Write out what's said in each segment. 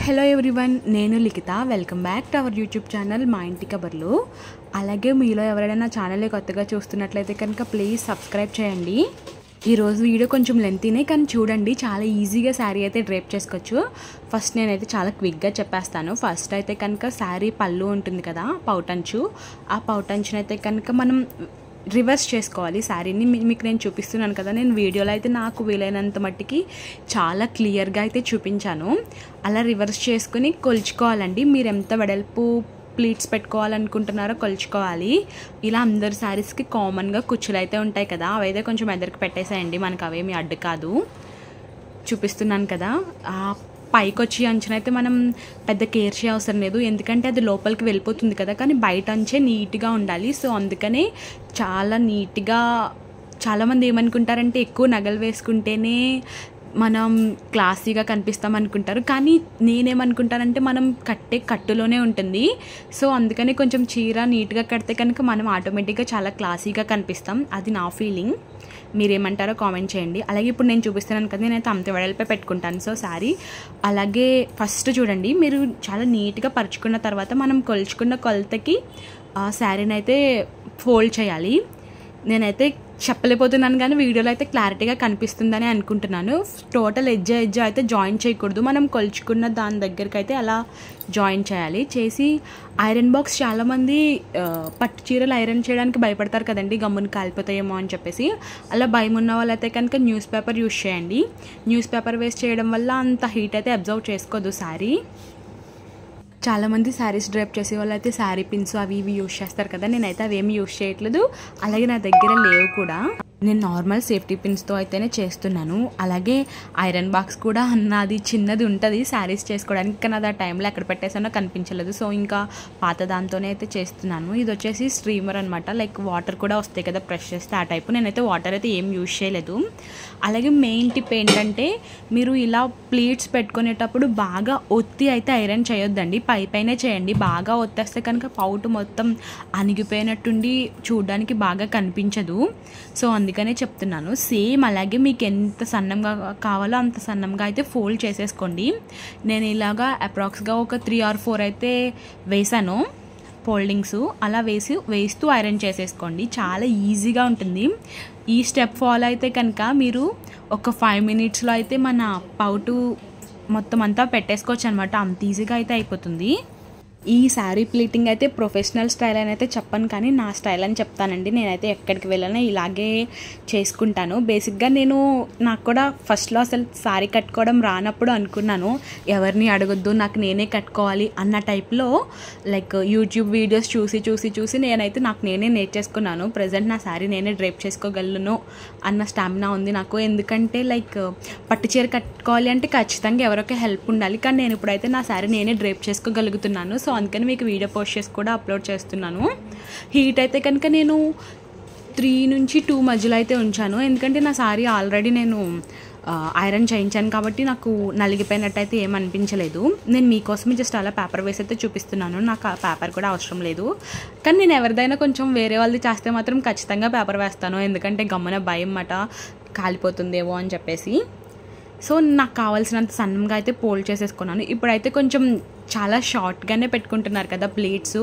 Hello everyone, నేను Likhitha. Welcome back to our YouTube channel మా ఇంటి కబర్లు. అలాగే మీలో ఎవరైనా ఛానల్ని కొత్తగా చూస్తున్నట్లయితే కనుక ప్లీజ్ సబ్స్క్రైబ్ చేయండి. ఈరోజు వీడియో కొంచెం లెంతీనే, కానీ చూడండి చాలా ఈజీగా శారీ అయితే డ్రేప్ చేసుకోవచ్చు. ఫస్ట్ నేనైతే చాలా క్విక్గా చెప్పేస్తాను. ఫస్ట్ అయితే కనుక శారీ పళ్ళు ఉంటుంది కదా, పౌటంచు. ఆ పౌటంచునైతే కనుక మనం రివర్స్ చేసుకోవాలి శారీని. మీకు నేను చూపిస్తున్నాను కదా, నేను వీడియోలో అయితే నాకు వీలైనంత మట్టికి చాలా క్లియర్గా అయితే చూపించాను. అలా రివర్స్ చేసుకుని కొలుచుకోవాలండి. మీరు ఎంత వెడల్పు ప్లీట్స్ పెట్టుకోవాలనుకుంటున్నారో కొలుచుకోవాలి. ఇలా అందరు శారీస్కి కామన్గా కుచ్చులు అయితే ఉంటాయి కదా, అవైతే కొంచెం ఎదరికి పెట్టేసేయండి. మనకు అవేమి అడ్డు కాదు. చూపిస్తున్నాను కదా, పైకి వచ్చి అంచునైతే మనం పెద్ద కేర్ చేయ అవసరం లేదు, ఎందుకంటే అది లోపలికి వెళ్ళిపోతుంది కదా. కానీ బయట అంచే నీట్గా ఉండాలి. సో అందుకనే చాలా నీట్గా, చాలామంది ఏమనుకుంటారంటే ఎక్కువ నగలు వేసుకుంటేనే మనం క్లాసీగా కనిపిస్తాం అనుకుంటారు. కానీ నేనేమనుకుంటానంటే మనం కట్టే కట్టులోనే ఉంటుంది. సో అందుకని కొంచెం చీర నీట్గా కడితే కనుక మనం ఆటోమేటిక్గా చాలా క్లాసీగా కనిపిస్తాం. అది నా ఫీలింగ్. మీరేమంటారో కామెంట్ చేయండి. అలాగే ఇప్పుడు నేను చూపిస్తున్నాను కదా, నేనైతే అంత వెడల్పే పెట్టుకుంటాను సో శారీ. అలాగే ఫస్ట్ చూడండి, మీరు చాలా నీట్గా పరుచుకున్న తర్వాత మనం కొలుచుకున్న కొలతకి శారీని అయితే ఫోల్డ్ చేయాలి. నేనైతే చెప్పలేకపోతున్నాను కానీ వీడియోలో అయితే క్లారిటీగా కనిపిస్తుందని అనుకుంటున్నాను. టోటల్ ఎడ్జ్ అయితే జాయిన్ చేయకూడదు, మనం కొలుచుకున్న దాని దగ్గరికి అయితే అలా జాయిన్ చేయాలి. చేసి ఐరన్ బాక్స్, చాలామంది పట్టు చీరలు ఐరన్ చేయడానికి భయపడతారు కదండి, గమ్మున కాలిపోతాయేమో అని చెప్పేసి. అలా భయం ఉన్న వాళ్ళైతే కనుక న్యూస్ పేపర్ యూస్ చేయండి. న్యూస్ పేపర్ వేస్ట్ చేయడం వల్ల అంత హీట్ అయితే అబ్జర్వ్ చేసుకోదు శారీ. చాలామంది శారీస్ డ్రైప్ చేసే వాళ్ళు అయితే శారీ పిన్స్ అవి ఇవి యూస్ చేస్తారు కదా, నేనైతే అవి ఏమి యూస్ చేయట్లేదు. అలాగే నా దగ్గర లేవు కూడా. నేను నార్మల్ సేఫ్టీ పిన్స్తో అయితేనే చేస్తున్నాను. అలాగే ఐరన్ బాక్స్ కూడా నాది చిన్నది ఉంటుంది శారీస్ చేసుకోవడానికి, కానీ అది ఆ టైంలో ఎక్కడ పెట్టేసానో కనిపించలేదు. సో ఇంకా పాత దాంతోనే అయితే చేస్తున్నాను. ఇది వచ్చేసి స్ట్రీమర్ అనమాట, లైక్ వాటర్ కూడా వస్తాయి కదా ప్రెస్ చేస్తే ఆ టైపు. నేనైతే వాటర్ అయితే ఏం యూజ్ చేయలేదు. అలాగే మెయిన్ టిప్ ఏంటంటే, మీరు ఇలా ప్లీట్స్ పెట్టుకునేటప్పుడు బాగా ఒత్తి అయితే ఐరన్ చేయొద్దండి, పైనే చేయండి. బాగా ఒత్తేస్తే కనుక పౌటు మొత్తం అణిగిపోయినట్టుండి చూడడానికి బాగా కనిపించదు. సో అందుకనే చెప్తున్నాను. సేమ్ అలాగే మీకు ఎంత సన్నంగా కావాలో అంత సన్నంగా అయితే ఫోల్డ్ చేసేసుకోండి. నేను ఇలాగా అప్రాక్స్గా ఒక 3 or 4 అయితే వేసాను ఫోల్డింగ్స్. అలా వేస్తూ ఐరన్ చేసేసుకోండి. చాలా ఈజీగా ఉంటుంది. ఈ స్టెప్ ఫాలో అయితే కనుక మీరు ఒక 5 minutesలో అయితే మన పౌటు మొత్తం అంతా పెట్టేసుకోవచ్చు అనమాట. అంత ఈజీగా అయితే అయిపోతుంది. ఈ శారీ ప్లీటింగ్ అయితే ప్రొఫెషనల్ స్టైల్ అని అయితే చెప్పను, కానీ నా స్టైల్ అని చెప్తానండి. నేనైతే ఎక్కడికి వెళ్ళినా ఇలాగే చేసుకుంటాను. బేసిక్గా నాకు కూడా ఫస్ట్లో అసలు శారీ కట్టుకోవడం రానప్పుడు అనుకున్నాను, ఎవరిని అడగొద్దు, నాకు నేనే కట్టుకోవాలి అన్న టైప్లో. లైక్ యూట్యూబ్ వీడియోస్ చూసి నేనైతే నాకు నేనే నేర్చేసుకున్నాను. ప్రజెంట్ నా శారీ నేనే డ్రైప్ చేసుకోగలను అన్న స్టామినా ఉంది నాకు. ఎందుకంటే లైక్ పట్టు చీర కట్టుకోవాలి అంటే ఖచ్చితంగా ఎవరొక హెల్ప్ ఉండాలి, కానీ నేను ఇప్పుడైతే నా శారీ నేనే డ్రైప్ చేసుకోగలుగుతున్నాను. సో అందుకని మీకు వీడియో పోస్ట్ చేసి కూడా అప్లోడ్ చేస్తున్నాను. హీట్ అయితే కనుక నేను 3 నుంచి 2 మధ్యలో అయితే ఉంచాను, ఎందుకంటే నా శారీ ఆల్రెడీ నేను ఐరన్ చేయించాను కాబట్టి నాకు నలిగిపోయినట్టు అయితే ఏమనిపించలేదు. నేను మీకోసమే జస్ట్ అలా పేపర్ వేసి అయితే చూపిస్తున్నాను. నాకు ఆ పేపర్ కూడా అవసరం లేదు, కానీ నేను ఎవరిదైనా కొంచెం వేరే వాళ్ళది చేస్తే మాత్రం ఖచ్చితంగా పేపర్ వేస్తాను, ఎందుకంటే గమ్మున భయం మాట కాలిపోతుందేమో అని చెప్పేసి. సో నాకు కావాల్సినంత సన్నంగా అయితే ఫోల్డ్ చేసేసుకున్నాను. ఇప్పుడైతే కొంచెం చాలా షార్ట్గానే పెట్టుకుంటున్నారు కదా ప్లీట్స్.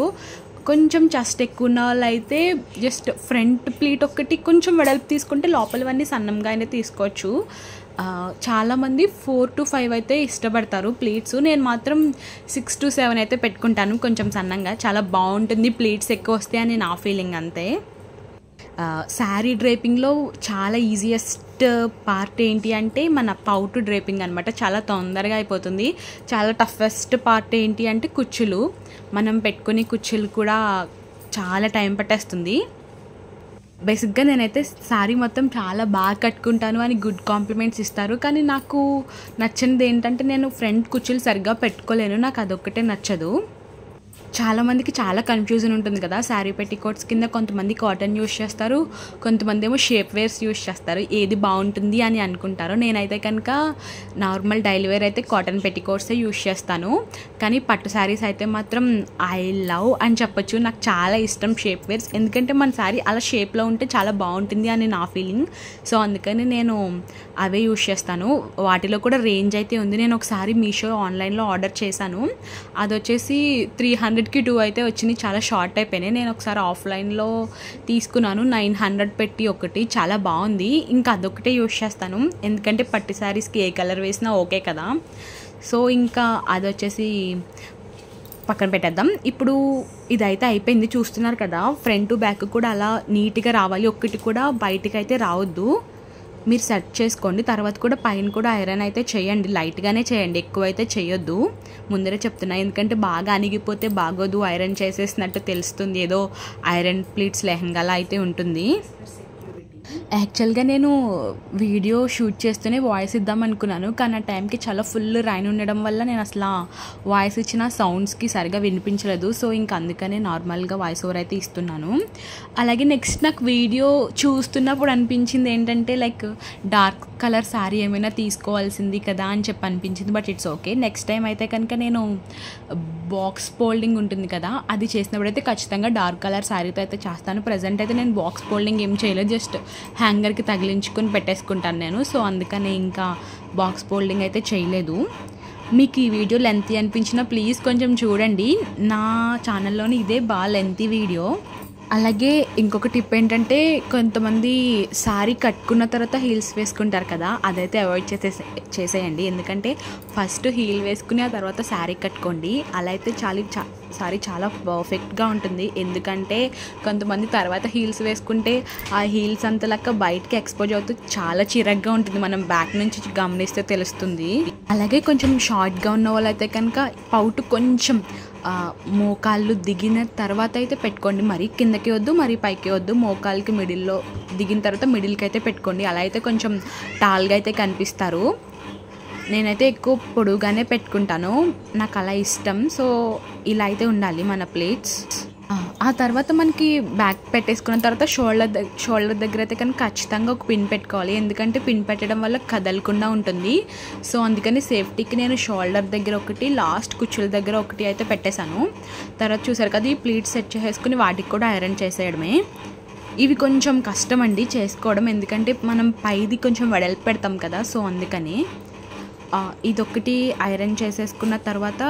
కొంచెం చెస్ట్ ఎక్కువ ఉన్న వాళ్ళు అయితే జస్ట్ ఫ్రంట్ ప్లీట్ ఒకటి కొంచెం వెడల్పు తీసుకుంటే లోపలవన్నీ సన్నంగా అయినా తీసుకోవచ్చు. చాలామంది 4 to 5 అయితే ఇష్టపడతారు ప్లీట్స్. నేను మాత్రం 6 to 7 అయితే పెట్టుకుంటాను, కొంచెం సన్నంగా. చాలా బాగుంటుంది ప్లీట్స్ ఎక్కువ వస్తాయి అని నా ఫీలింగ్ అంతే. శారీ డ్రేపింగ్లో చాలా ఈజియెస్ట్ పార్ట్ ఏంటి అంటే మన పౌటు డ్రేపింగ్ అనమాట. చాలా తొందరగా అయిపోతుంది. చాలా టఫెస్ట్ పార్ట్ ఏంటి అంటే కుచ్చులు. మనం పెట్టుకునే కుచ్చులు కూడా చాలా టైం పట్టేస్తుంది. బేసిక్గా నేనైతే శారీ మొత్తం చాలా బాగా కట్టుకుంటాను అని గుడ్ కాంప్లిమెంట్స్ ఇస్తారు, కానీ నాకు నచ్చినది ఏంటంటే నేను ఫ్రంట్ కుచ్చులు సరిగ్గా పెట్టుకోలేను. నాకు అదొక్కటే నచ్చదు. చాలామందికి చాలా కన్ఫ్యూజన్ ఉంటుంది కదా శారీ పెట్టికోట్స్ కింద. కొంతమంది కాటన్ యూస్ చేస్తారు, కొంతమంది ఏమో షేప్ వేర్స్ యూస్ చేస్తారు. ఏది బాగుంటుంది అని అనుకుంటారు. నేనైతే కనుక నార్మల్ డైలీ వేర్ అయితే కాటన్ పెట్టికోట్సే యూస్ చేస్తాను. కానీ పట్టు శారీస్ అయితే మాత్రం ఐ లవ్ అని చెప్పొచ్చు. నాకు చాలా ఇష్టం షేప్ వేర్స్. ఎందుకంటే మన శారీ అలా షేప్లో ఉంటే చాలా బాగుంటుంది అని నా ఫీలింగ్. సో అందుకని నేను అవే యూస్ చేస్తాను. వాటిలో కూడా రేంజ్ అయితే ఉంది. నేను ఒకసారి మీషో ఆన్లైన్లో ఆర్డర్ చేశాను. అది వచ్చేసి 300కి 2 అయితే వచ్చినాయి. చాలా షార్ట్ అయిపోయినాయి. నేను ఒకసారి ఆఫ్లైన్లో తీసుకున్నాను 900 పెట్టి ఒకటి. చాలా బాగుంది. ఇంకా అదొకటే యూస్ చేస్తాను. ఎందుకంటే పట్టు శారీస్కి ఏ కలర్ వేసినా ఓకే కదా. సో ఇంకా అది వచ్చేసి పక్కన పెట్టేద్దాం. ఇప్పుడు ఇదైతే అయిపోయింది. చూస్తున్నారు కదా, ఫ్రంట్ టు బ్యాక్ కూడా అలా నీట్గా రావాలి. ఒక్కటి కూడా బయటికి అయితే రావద్దు. మీరు సెట్ చేసుకోండి. తర్వాత కూడా పైన కూడా ఐరన్ అయితే చేయండి. లైట్గానే చేయండి, ఎక్కువైతే చేయొద్దు. ముందరే చెప్తున్నా, ఎందుకంటే బాగా అణిగిపోతే బాగోదు. ఐరన్ చేసేసినట్టు తెలుస్తుంది. ఏదో ఐరన్ ప్లీట్స్ లెహంగాలా అయితే ఉంటుంది. యాక్చువల్గా నేను వీడియో షూట్ చేస్తూనే వాయిస్ ఇద్దాం అనుకున్నాను. కానీ ఆ టైంకి చాలా ఫుల్ రైన్ ఉండడం వల్ల నేను అసలు వాయిస్ ఇచ్చిన సౌండ్స్కి సరిగా వినిపించలేదు. సో ఇంకా అందుకనే నార్మల్గా వాయిస్ ఓవర్ అయితే ఇస్తున్నాను. అలాగే నెక్స్ట్ నాకు వీడియో చూస్తున్నప్పుడు అనిపించింది ఏంటంటే లైక్ డార్క్ కలర్ శారీ ఏమైనా తీసుకోవాల్సింది కదా అని చెప్పి అనిపించింది. But it's okay. Next time అయితే కనుక నేను బాక్స్ ఫోల్డింగ్ ఉంటుంది కదా, అది చేసినప్పుడు అయితే ఖచ్చితంగా డార్క్ కలర్ శారీతో అయితే చేస్తాను. ప్రజెంట్ అయితే నేను బాక్స్ ఫోల్డింగ్ ఏం చేయలేదు, జస్ట్ హ్యాంగర్కి తగిలించుకొని పెట్టేసుకుంటాను నేను. సో అందుకని ఇంకా బాక్స్ ఫోల్డింగ్ అయితే చేయలేదు. మీకు ఈ వీడియో లెంతీ అనిపించినా ప్లీజ్ కొంచెం చూడండి. నా ఛానల్లోని ఇదే బాగా లెంతీ వీడియో. అలాగే ఇంకొక టిప్ ఏంటంటే, కొంతమంది శారీ కట్టుకున్న తర్వాత హీల్స్ వేసుకుంటారు కదా, అదైతే అవాయిడ్ చేసేయండి. ఎందుకంటే ఫస్ట్ హీల్ వేసుకుని ఆ తర్వాత శారీ కట్టుకోండి. అలా అయితే శారీ చాలా పర్ఫెక్ట్గా ఉంటుంది. ఎందుకంటే కొంతమంది తర్వాత హీల్స్ వేసుకుంటే ఆ హీల్స్ అంతలాగా బయటకి ఎక్స్పోజ్ అవుతూ చాలా చిరగ్గా ఉంటుంది. మనం బ్యాక్ నుంచి గమనిస్తే తెలుస్తుంది. అలాగే కొంచెం షార్ట్గా ఉన్న వాళ్ళు అయితే కనుక పౌటు కొంచెం మోకాళ్ళు దిగిన తర్వాత అయితే పెట్టుకోండి. మరీ కిందకి వద్దు, మరీ పైకి వద్దు. మోకాళ్ళకి మిడిల్లో దిగిన తర్వాత మిడిల్కి అయితే పెట్టుకోండి. అలా అయితే కొంచెం టాల్గా అయితే కనిపిస్తారు. నేనైతే ఎక్కువ పొడుగానే పెట్టుకుంటాను, నాకు అలా ఇష్టం. సో ఇలా అయితే ఉండాలి మన ప్లేట్స్. ఆ తర్వాత మనకి బ్యాక్ పెట్టేసుకున్న తర్వాత షోల్డర్ దగ్గర అయితే కనుక ఖచ్చితంగా ఒక పిన్ పెట్టుకోవాలి. ఎందుకంటే పిన్ పెట్టడం వల్ల కదలకుండా ఉంటుంది. సో అందుకని సేఫ్టీకి నేను షోల్డర్ దగ్గర ఒకటి, లాస్ట్ కుచ్చుల దగ్గర ఒకటి అయితే పెట్టేశాను. తర్వాత చూసారు కదా, ఈ ప్లీట్స్ సెట్ చేసుకుని వాటికి కూడా ఐరన్ చేసేయడమే. ఇవి కొంచెం కష్టం అండి చేసుకోవడం, ఎందుకంటే మనం పైది కొంచెం వెడల్పు పెడతాం కదా. సో అందుకని ఇదొకటి ఐరన్ చేసేసుకున్న తర్వాత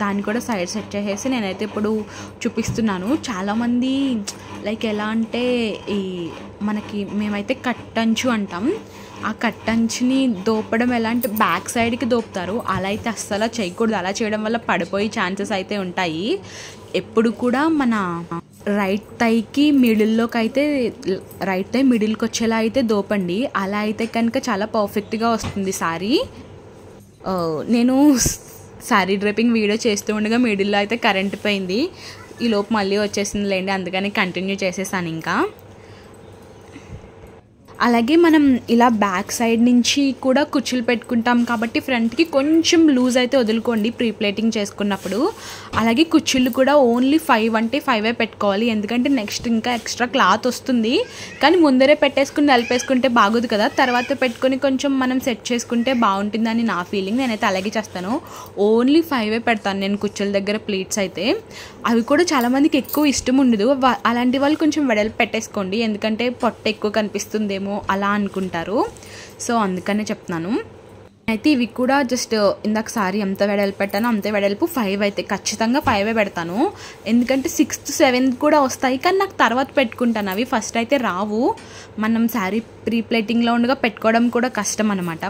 దాన్ని కూడా సైడ్ సెట్ చేసేసి నేనైతే ఇప్పుడు చూపిస్తున్నాను. చాలామంది లైక్ ఎలా అంటే మేమైతే కట్టంచు అంటాం. ఆ కట్టంచుని దోపడం ఎలా అంటే బ్యాక్ సైడ్కి దోపుతారు. అలా అయితే అస్సలు చేయకూడదు. అలా చేయడం వల్ల పడిపోయే ఛాన్సెస్ అయితే ఉంటాయి. ఎప్పుడు కూడా మన రైట్ థైకి మిడిల్లోకి అయితే రైట్ థై మిడిల్కి వచ్చేలా అయితే దోపండి. అలా అయితే కనుక చాలా పర్ఫెక్ట్గా వస్తుంది శారీ. నేను శారీ డ్రైపింగ్ వీడియో చేస్తూ ఉండగా మిడిల్లో అయితే కరెంట్ పోయింది. ఈ లోపు మళ్ళీ వచ్చేసింది లేండి, అందుకని కంటిన్యూ చేసేసాను ఇంకా. అలాగే మనం ఇలా బ్యాక్ సైడ్ నుంచి కూడా కుచ్చులు పెట్టుకుంటాం కాబట్టి ఫ్రంట్కి కొంచెం లూజ్ అయితే వదులుకోండి ప్రీ ప్లేటింగ్ చేసుకున్నప్పుడు. అలాగే కుచ్చుళ్ళు కూడా ఓన్లీ 5 అంటే 5 పెట్టుకోవాలి. ఎందుకంటే నెక్స్ట్ ఇంకా ఎక్స్ట్రా క్లాత్ వస్తుంది. కానీ ముందరే పెట్టేసుకుని నలిపేసుకుంటే బాగోదు కదా, తర్వాత పెట్టుకొని కొంచెం మనం సెట్ చేసుకుంటే బాగుంటుందని నా ఫీలింగ్. నేనైతే అలాగే చేస్తాను. ఓన్లీ 5 పెడతాను నేను కుచ్చుల దగ్గర ప్లీట్స్ అయితే. అవి కూడా చాలామందికి ఎక్కువ ఇష్టం ఉండదు. అలాంటి వాళ్ళు కొంచెం వెడల్పు పెట్టేసుకోండి, ఎందుకంటే పొట్ట ఎక్కువ కనిపిస్తుందేమో అలా అనుకుంటారు. సో అందుకనే చెప్తున్నాను. అయితే ఇవి కూడా జస్ట్ ఇందాక సారీ ఎంత వెడల్పు పెట్టానో అంతే వెడల్పు 5 అయితే ఖచ్చితంగా 5 పెడతాను. ఎందుకంటే 6th 7th కూడా వస్తాయి, కానీ నాకు తర్వాత పెట్టుకుంటాను. అవి ఫస్ట్ అయితే రావు. మనం శారీ ప్రీ ప్లేటింగ్లో ఉండగా పెట్టుకోవడం కూడా కష్టం అనమాట.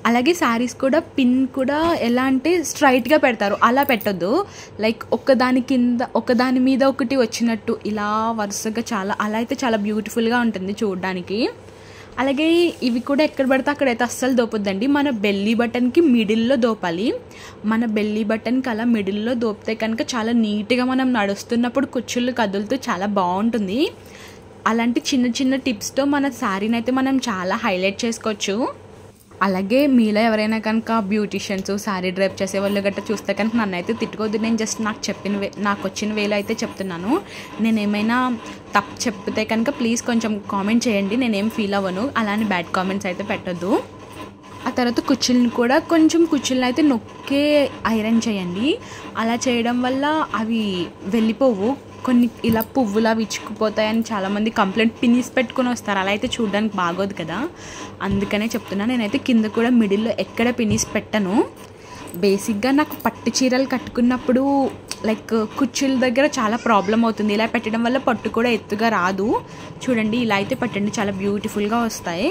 అలాగే శారీస్ కూడా పిన్ కూడా ఎలా అంటే స్ట్రైట్గా పెడతారు, అలా పెట్టొద్దు. లైక్ ఒకదాని మీద ఒకటి వచ్చినట్టు ఇలా వరుసగా అలా అయితే చాలా బ్యూటిఫుల్గా ఉంటుంది చూడడానికి. అలాగే ఇవి కూడా ఎక్కడ పడితే అక్కడైతే అస్సలు దోపొద్దండి. మన బెల్లీ బటన్కి మిడిల్లో దోపాలి. మన బెల్లీ బటన్కి అలా మిడిల్లో దోపితే కనుక చాలా నీట్గా మనం నడుస్తున్నప్పుడు కుచ్చుళ్ళు కదులుతూ చాలా బాగుంటుంది. అలాంటి చిన్న చిన్న టిప్స్తో మన శారీని అయితే మనం చాలా హైలైట్ చేసుకోవచ్చు. అలాగే మీలో ఎవరైనా కనుక బ్యూటిషియన్స్ శారీ డ్రైప్ చేసే వాళ్ళు గట్రా చూస్తే కనుక నన్ను అయితే తిట్టుకోవద్దు. నేను జస్ట్ నాకు వచ్చిన వేలో అయితే చెప్తున్నాను. నేను ఏమైనా తప్పు చెప్తే కనుక ప్లీజ్ కొంచెం కామెంట్ చేయండి. నేనేం ఫీల్ అవ్వను. అలానే బ్యాడ్ కామెంట్స్ అయితే పెట్టొద్దు. ఆ తర్వాత కుచ్చులను అయితే నొక్కే ఐరన్ చేయండి. అలా చేయడం వల్ల అవి వెళ్ళిపోవు. కొన్ని ఇలా పువ్వులా విచ్చుకుపోతాయని చాలామంది కంప్లైంట్ పినిస్ పెట్టుకుని వస్తారు. అలా అయితే చూడడానికి బాగోదు కదా, అందుకనే చెప్తున్నా. నేనైతే కింద కూడా మిడిల్లో ఎక్కడ పినిస్ పెట్టను. బేసిక్గా నాకు పట్టు చీరలు కట్టుకున్నప్పుడు లైక్ కుచ్చుల దగ్గర చాలా ప్రాబ్లం అవుతుంది. ఇలా పెట్టడం వల్ల పట్టు కూడా ఎత్తుగా రాదు. చూడండి, ఇలా అయితే పెట్టండి, చాలా బ్యూటిఫుల్గా వస్తాయి.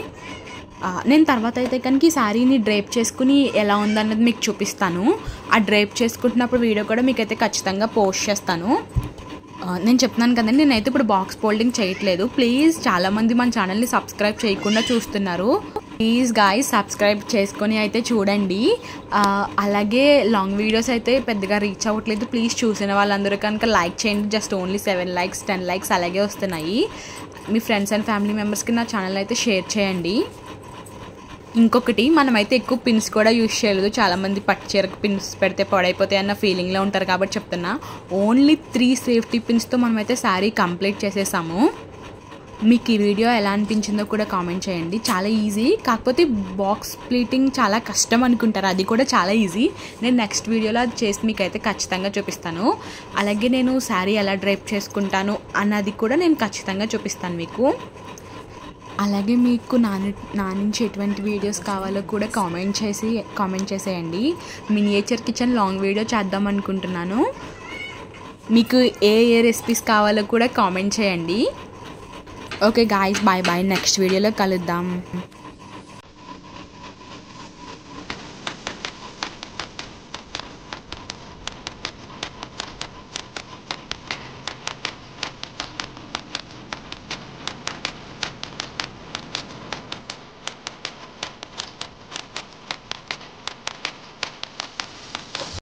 నేను తర్వాత అయితే కనుక ఈ శారీని డ్రైప్ చేసుకుని ఎలా ఉందన్నది మీకు చూపిస్తాను. ఆ డ్రైప్ చేసుకుంటున్నప్పుడు వీడియో కూడా మీకైతే ఖచ్చితంగా పోస్ట్ చేస్తాను. నేను చెప్తున్నాను కదండి, నేనైతే ఇప్పుడు బాక్స్ ఫోల్డింగ్ చేయట్లేదు. ప్లీజ్, చాలామంది మన ఛానల్ని సబ్స్క్రైబ్ చేయకుండా చూస్తున్నారు. ప్లీజ్ గాయ్స్, సబ్స్క్రైబ్ చేసుకొని అయితే చూడండి. అలాగే లాంగ్ వీడియోస్ అయితే పెద్దగా రీచ్ అవ్వట్లేదు. ప్లీజ్, చూసిన వాళ్ళందరూ కనుక లైక్ చేయండి. జస్ట్ ఓన్లీ 7 likes 10 likes అలాగే వస్తున్నాయి. మీ ఫ్రెండ్స్ అండ్ ఫ్యామిలీ మెంబర్స్కి నా ఛానల్ అయితే షేర్ చేయండి. ఇంకొకటి, మనమైతే ఎక్కువ పిన్స్ కూడా యూజ్ చేయలేదు. చాలామంది పట్టు చీరకు పిన్స్ పెడితే పాడైపోతాయి అన్న ఫీలింగ్లో ఉంటారు కాబట్టి చెప్తున్నా. ఓన్లీ 3 సేఫ్టీ పిన్స్తో మనమైతే శారీ కంప్లీట్ చేసేసాము. మీకు ఈ వీడియో ఎలా అనిపించిందో కూడా కామెంట్ చేయండి. చాలా ఈజీ, కాకపోతే బాక్స్ ప్లీటింగ్ చాలా కష్టం అనుకుంటారు. అది కూడా చాలా ఈజీ. నేను నెక్స్ట్ వీడియోలో అది చేసి మీకైతే ఖచ్చితంగా చూపిస్తాను. అలాగే నేను శారీ ఎలా డ్రైప్ చేసుకుంటాను అన్నది కూడా నేను ఖచ్చితంగా చూపిస్తాను మీకు. అలాగే మీకు నా నుంచి ఎటువంటి వీడియోస్ కావాలో కూడా కామెంట్ చేసేయండి. మినియేచర్ కిచెన్ లాంగ్ వీడియో చేద్దాం అనుకుంటున్నాను. మీకు ఏ రెసిపీస్ కావాలో కూడా కామెంట్ చేయండి. Okay guys, bye bye. Next వీడియోలో కలుద్దాం.